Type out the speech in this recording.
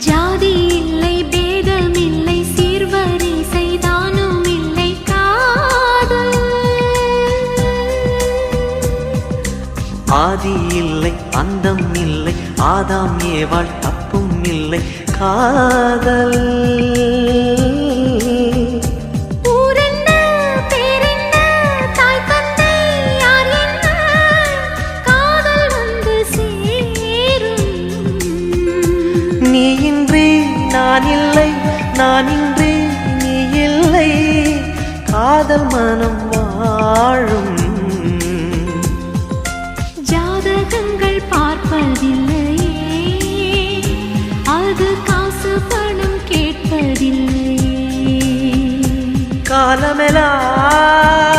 ஜாதி இல்லை பேதம் இல்லை சீர்வரிசை தானும் இல்லை காதல் ஆதி இல்லை அந்தம் இல்லை ஆதாம் ஏவாள் தப்பும் இல்லை காதல் நான் இன்றி நீ இல்லை காதல் மனம் வாழும் ஜாதகங்கள் பார்ப்பதில்லையே அது காசு பணம் கேட்பதில்லையே காலமெல்லாம்